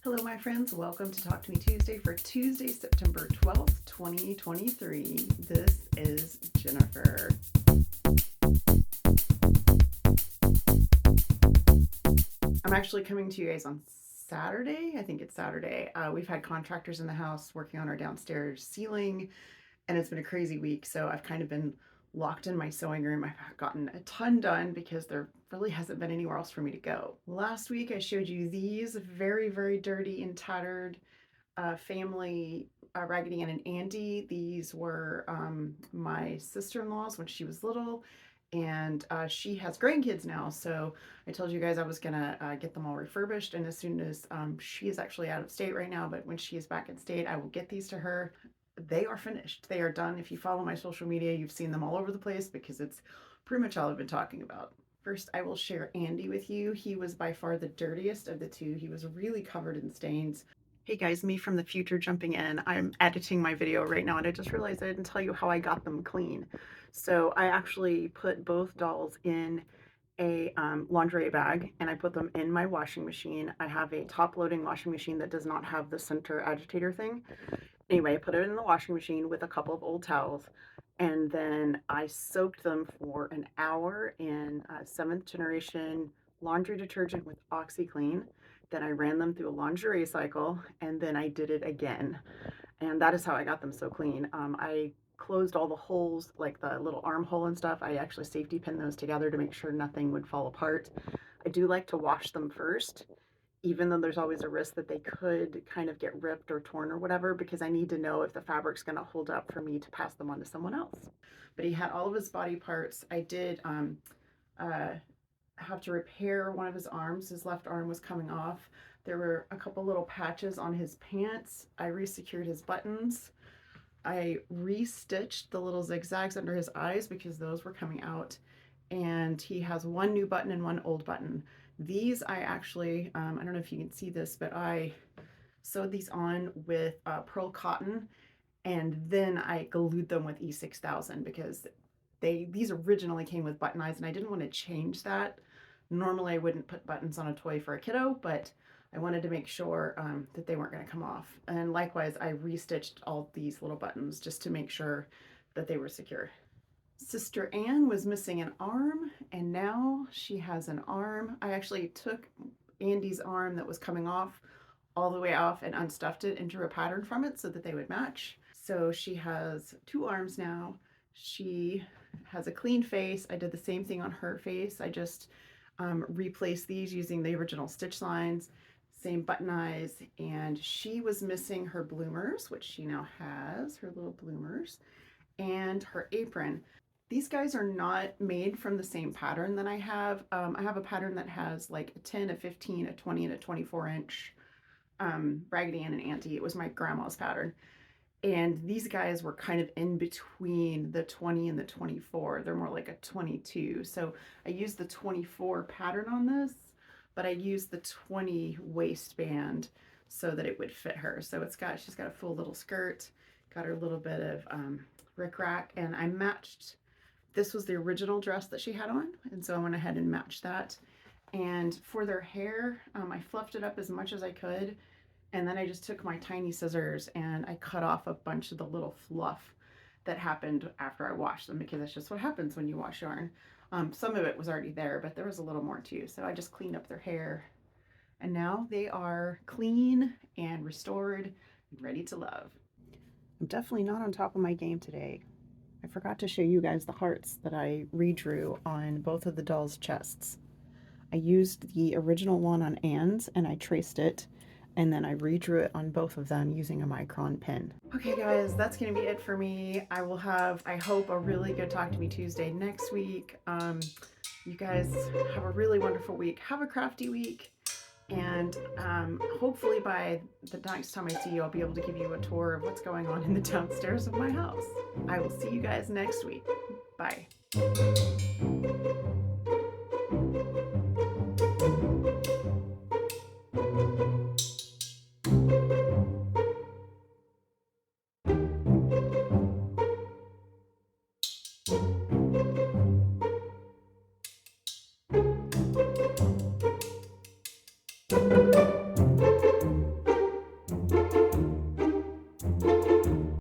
Hello, my friends. Welcome to Talk to Me Tuesday for Tuesday, September 12th, 2023. This is Jennifer. I'm actually coming to you guys on Saturday. I think it's Saturday. We've had contractors in the house working on our downstairs ceiling, and it's been a crazy week. So I've kind of been locked in my sewing room. I've gotten a ton done because there really hasn't been anywhere else for me to go. Last week I showed you these very, very dirty and tattered family Raggedy Ann and Andy. These were my sister-in-law's when she was little, and she has grandkids now. So I told you guys I was gonna get them all refurbished, and as soon as she is actually out of state right now, but when she is back in state, I will get these to her. They are finished. They are done. If you follow my social media, you've seen them all over the place because it's pretty much all I've been talking about. First, I will share Andy with you. He was by far the dirtiest of the two. He was really covered in stains. Hey guys, me from the future jumping in. I'm editing my video right now and I just realized I didn't tell you how I got them clean. So I actually put both dolls in a lingerie bag and I put them in my washing machine. I have a top loading washing machine that does not have the center agitator thing. Anyway, I put it in the washing machine with a couple of old towels, and then I soaked them for an hour in 7th generation laundry detergent with OxiClean. Then I ran them through a lingerie cycle, and then I did it again. And that is how I got them so clean. I closed all the holes, like the little armhole and stuff. I actually safety pinned those together to make sure nothing would fall apart. I do like to wash them first, even though there's always a risk that they could kind of get ripped or torn or whatever, because I need to know if the fabric's going to hold up for me to pass them on to someone else. But he had all of his body parts. I did have to repair one of his arms. His left arm was coming off. There were a couple little patches on his pants. I resecured his buttons. I restitched the little zigzags under his eyes because those were coming out. And he has one new button and one old button. These I actually, I don't know if you can see this, but I sewed these on with pearl cotton, and then I glued them with E6000 because these originally came with button eyes, and I didn't want to change that. Normally I wouldn't put buttons on a toy for a kiddo, but I wanted to make sure that they weren't going to come off. And likewise, I restitched all these little buttons just to make sure that they were secure. Sister Ann was missing an arm, and now she has an arm. I actually took Andy's arm that was coming off all the way off and unstuffed it and drew a pattern from it so that they would match. So she has two arms now. She has a clean face. I did the same thing on her face. I just replaced these using the original stitch lines, same button eyes, and she was missing her bloomers, which she now has, her little bloomers, and her apron. These guys are not made from the same pattern that I have. I have a pattern that has like a 10, a 15, a 20, and a 24-inch Raggedy Ann and Andy. It was my grandma's pattern. And these guys were kind of in between the 20 and the 24. They're more like a 22. So I used the 24 pattern on this, but I used the 20 waistband so that it would fit her. So she's got a full little skirt, got her little bit of rickrack, and I matched. This was the original dress that she had on, and so I went ahead and matched that. And for their hair, I fluffed it up as much as I could, and then I just took my tiny scissors and I cut off a bunch of the little fluff that happened after I washed them, because that's just what happens when you wash yarn. Some of it was already there, but there was a little more too. So I just cleaned up their hair, and now they are clean and restored and ready to love. I'm definitely not on top of my game today. I forgot to show you guys the hearts that I redrew on both of the dolls' chests. I used the original one on Ann's and I traced it, and then I redrew it on both of them using a micron pen. Okay guys, that's gonna be it for me. I will have, I hope, a really good Talk to Me Tuesday next week. You guys have a really wonderful week. Have a crafty week. And hopefully by the next time I see you, I'll be able to give you a tour of what's going on in the downstairs of my house. I will see you guys next week. Bye.